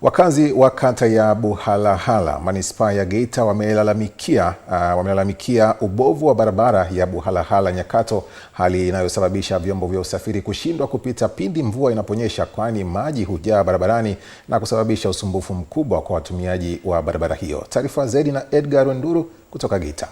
Wakazi wa kata ya Buhalahala, manispaa ya Geita wamelalamikia ubovu wa barabara ya Buhalahala Nyakato, hali inayosababisha vyombo vya usafiri kushindwa kupita pindi mvua inaponyesha, kwani maji hujaa barabarani na kusababisha usumbufu mkubwa kwa watumiaji wa barabara hiyo. Taarifa zaidi na Edgar Nduru kutoka Geita.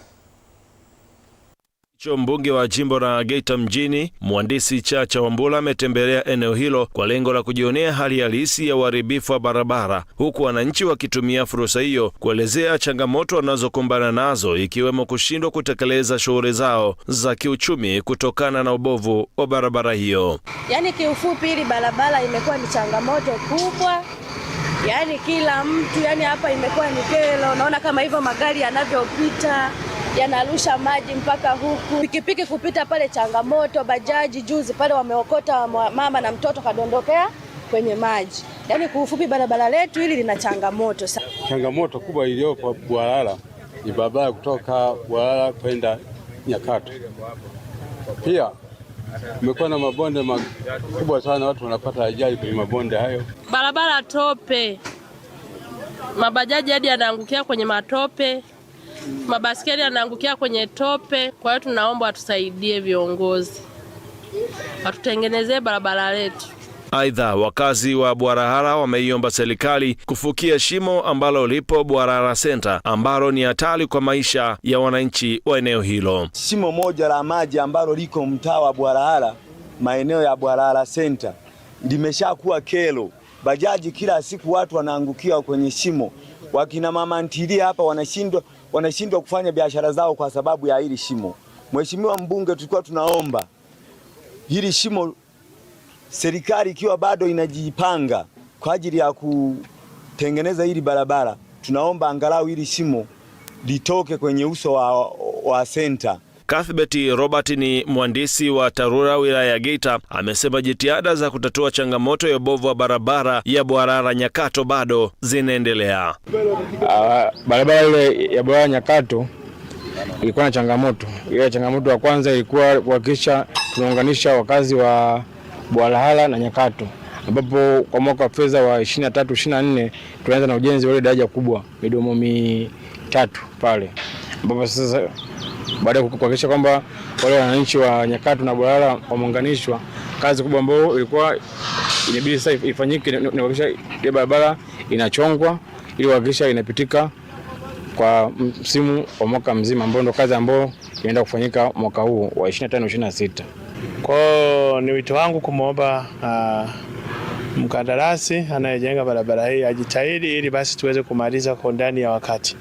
Mbunge wa jimbo la Geita mjini, Mhandisi Chacha Wambura ametembelea eneo hilo kwa lengo la kujionea hali halisi ya uharibifu wa barabara, huku wananchi wakitumia fursa hiyo kuelezea changamoto wanazokumbana nazo, ikiwemo kushindwa kutekeleza shughuli zao za kiuchumi kutokana na ubovu wa barabara hiyo. Yaani kiufupi, hili barabara imekuwa ni changamoto kubwa. Yaani kila mtu, yaani hapa imekuwa ni kero. Naona kama hivyo magari yanavyopita yanarusha maji mpaka huku. Pikipiki kupita pale changamoto, bajaji juzi pale wameokota mama na mtoto kadondokea kwenye maji. Yaani kwa ufupi barabara letu hili lina changamoto sana. Changamoto kubwa iliyopo Buhalahala ni barabara kutoka Buhalahala kwenda Nyakato. Pia kumekuwa na mabonde makubwa sana, watu wanapata ajali kwenye mabonde hayo. Barabara tope, mabajaji hadi yanaangukia kwenye matope, mabasikeli yanaangukia kwenye tope. Kwa hiyo tunaomba watusaidie viongozi, watutengenezee barabara letu. Aidha, wakazi wa Buhalahala wameiomba serikali kufukia shimo ambalo lipo Buhalahala Center, ambalo ni hatari kwa maisha ya wananchi wa eneo hilo. Shimo moja la maji ambalo liko mtaa wa Buhalahala, maeneo ya Buhalahala Center, limeshakuwa kero. Bajaji kila siku watu wanaangukia kwenye shimo. Wakina mama ntilia hapa wanashindwa kufanya biashara zao kwa sababu ya hili shimo. Mheshimiwa mbunge, tulikuwa tunaomba hili shimo, serikali ikiwa bado inajipanga kwa ajili ya kutengeneza hili barabara, tunaomba angalau hili shimo litoke kwenye uso wa center. Cuthbert Robert ni mhandisi wa TARURA wilaya ya Geita, amesema jitihada za kutatua changamoto ya ubovu wa barabara ya Buhalahala Nyakato bado zinaendelea. Barabara ile ya Buhalahala Nyakato ilikuwa na changamoto. Ile changamoto ya kwanza ilikuwa kuhakikisha tunaunganisha wakazi wa Buhalahala na Nyakato, ambapo kwa mwaka wa fedha wa 23-24 tunaanza na ujenzi wa ile daraja kubwa midomo mitatu pale, ambapo sasa baada ya kuhakikisha kwamba wale wananchi wa Nyakato na Buhalahala wameunganishwa, kazi kubwa ambayo ilikuwa inabidi sasa ifanyike ni kuhakikisha ile barabara inachongwa ili kuhakikisha inapitika kwa msimu wa mwaka mzima, ambao ndo kazi ambayo inaenda kufanyika mwaka huu wa 25-26. Kwa ni wito wangu kumwomba mkandarasi anayejenga barabara hii ajitahidi ili basi tuweze kumaliza kwa ndani ya wakati,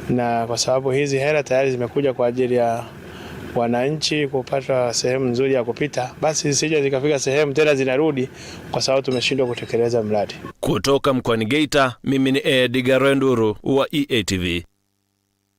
na kwa sababu hizi hela tayari zimekuja kwa ajili ya wananchi kupata sehemu nzuri ya kupita, basi zisije zikafika sehemu tena zinarudi kwa sababu tumeshindwa kutekeleza mradi. Kutoka mkoani Geita, mimi ni Edgar Nduru wa EATV.